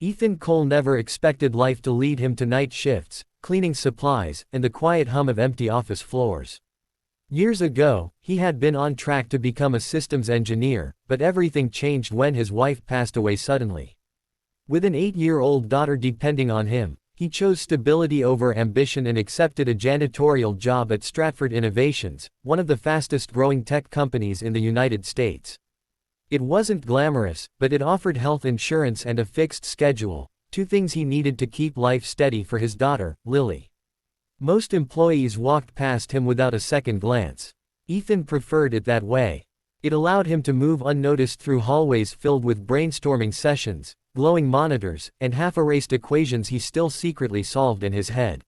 Ethan Cole never expected life to lead him to night shifts, cleaning supplies, and the quiet hum of empty office floors. Years ago, he had been on track to become a systems engineer, but everything changed when his wife passed away suddenly. With an 8-year-old daughter depending on him, he chose stability over ambition and accepted a janitorial job at Stratford Innovations, one of the fastest-growing tech companies in the United States. It wasn't glamorous, but it offered health insurance and a fixed schedule, two things he needed to keep life steady for his daughter, Lily. Most employees walked past him without a second glance. Ethan preferred it that way. It allowed him to move unnoticed through hallways filled with brainstorming sessions, glowing monitors, and half-erased equations he still secretly solved in his head.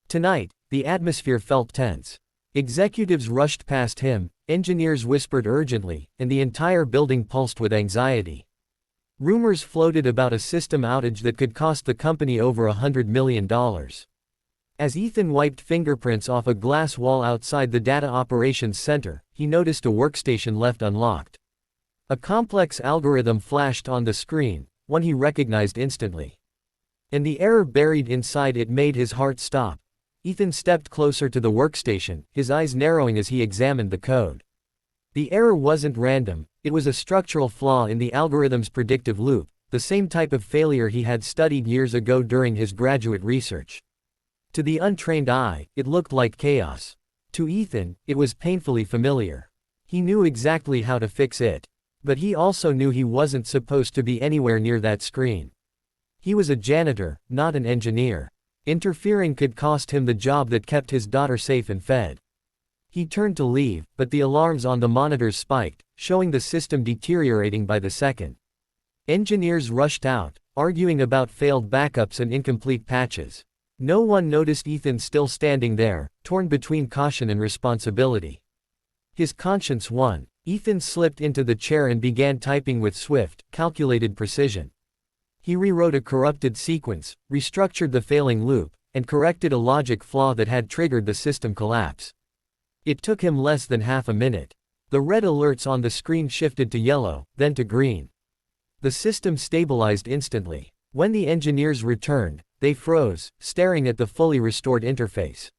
Tonight, the atmosphere felt tense. Executives rushed past him, engineers whispered urgently, and the entire building pulsed with anxiety. Rumors floated about a system outage that could cost the company over $100 million. As Ethan wiped fingerprints off a glass wall outside the Data Operations Center, he noticed a workstation left unlocked. A complex algorithm flashed on the screen, one he recognized instantly. And the error buried inside it made his heart stop. Ethan stepped closer to the workstation, his eyes narrowing as he examined the code. The error wasn't random, it was a structural flaw in the algorithm's predictive loop, the same type of failure he had studied years ago during his graduate research. To the untrained eye, it looked like chaos. To Ethan, it was painfully familiar. He knew exactly how to fix it. But he also knew he wasn't supposed to be anywhere near that screen. He was a janitor, not an engineer. Interfering could cost him the job that kept his daughter safe and fed. He turned to leave, but the alarms on the monitors spiked, showing the system deteriorating by the second. Engineers rushed out, arguing about failed backups and incomplete patches. No one noticed Ethan still standing there, torn between caution and responsibility. His conscience won. Ethan slipped into the chair and began typing with swift, calculated precision. He rewrote a corrupted sequence, restructured the failing loop, and corrected a logic flaw that had triggered the system collapse. It took him less than half a minute. The red alerts on the screen shifted to yellow, then to green. The system stabilized instantly. When the engineers returned, they froze, staring at the fully restored interface.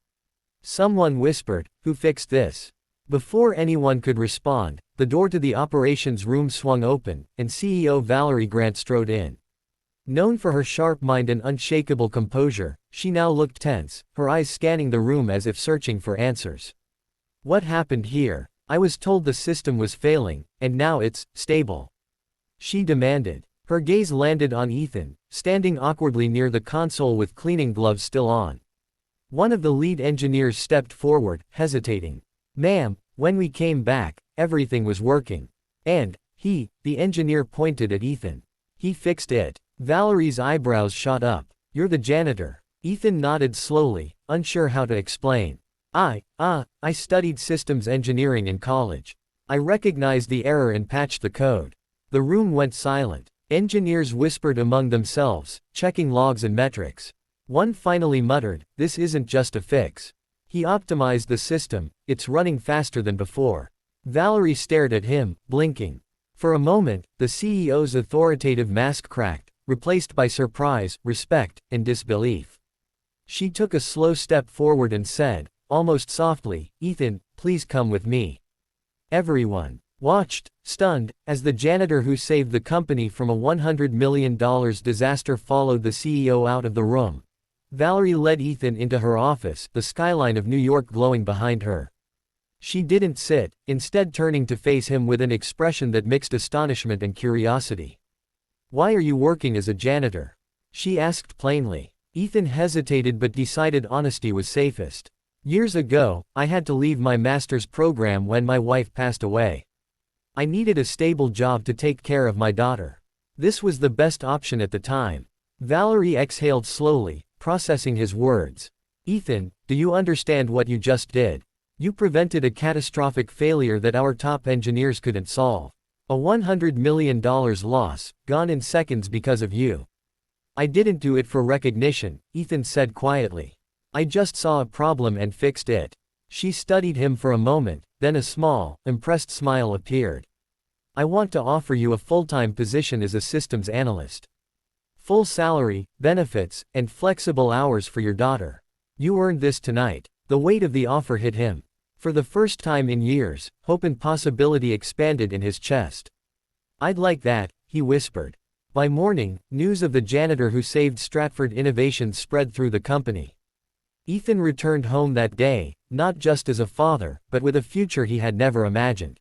Someone whispered, "Who fixed this?" Before anyone could respond, the door to the operations room swung open, and CEO Valerie Grant strode in. Known for her sharp mind and unshakable composure, she now looked tense, her eyes scanning the room as if searching for answers. "What happened here? I was told the system was failing, and now it's stable," she demanded. Her gaze landed on Ethan, standing awkwardly near the console with cleaning gloves still on. One of the lead engineers stepped forward, hesitating. "Ma'am, when we came back, everything was working. And, the engineer pointed at Ethan. He fixed it." Valerie's eyebrows shot up. "You're the janitor." Ethan nodded slowly, unsure how to explain. I studied systems engineering in college. I recognized the error and patched the code." The room went silent. Engineers whispered among themselves, checking logs and metrics. One finally muttered, "This isn't just a fix. He optimized the system, it's running faster than before." Valerie stared at him, blinking. For a moment, the CEO's authoritative mask cracked, replaced by surprise, respect, and disbelief. She took a slow step forward and said, almost softly, "Ethan, please come with me." Everyone watched, stunned, as the janitor who saved the company from a $100 million disaster followed the CEO out of the room. Valerie led Ethan into her office, the skyline of New York glowing behind her. She didn't sit, instead turning to face him with an expression that mixed astonishment and curiosity. "Why are you working as a janitor?" she asked plainly. Ethan hesitated but decided honesty was safest. "Years ago, I had to leave my master's program when my wife passed away. I needed a stable job to take care of my daughter. This was the best option at the time." Valerie exhaled slowly, processing his words. "Ethan, do you understand what you just did? You prevented a catastrophic failure that our top engineers couldn't solve. A $100 million loss, gone in seconds because of you." "I didn't do it for recognition," Ethan said quietly. "I just saw a problem and fixed it." She studied him for a moment, then a small, impressed smile appeared. "I want to offer you a full-time position as a systems analyst." Full salary, benefits, and flexible hours for your daughter. You earned this tonight. The weight of the offer hit him. For the first time in years, hope and possibility expanded in his chest. I'd like that, he whispered. By morning, news of the janitor who saved Stratford Innovations spread through the company. Ethan returned home that day, not just as a father, but with a future he had never imagined.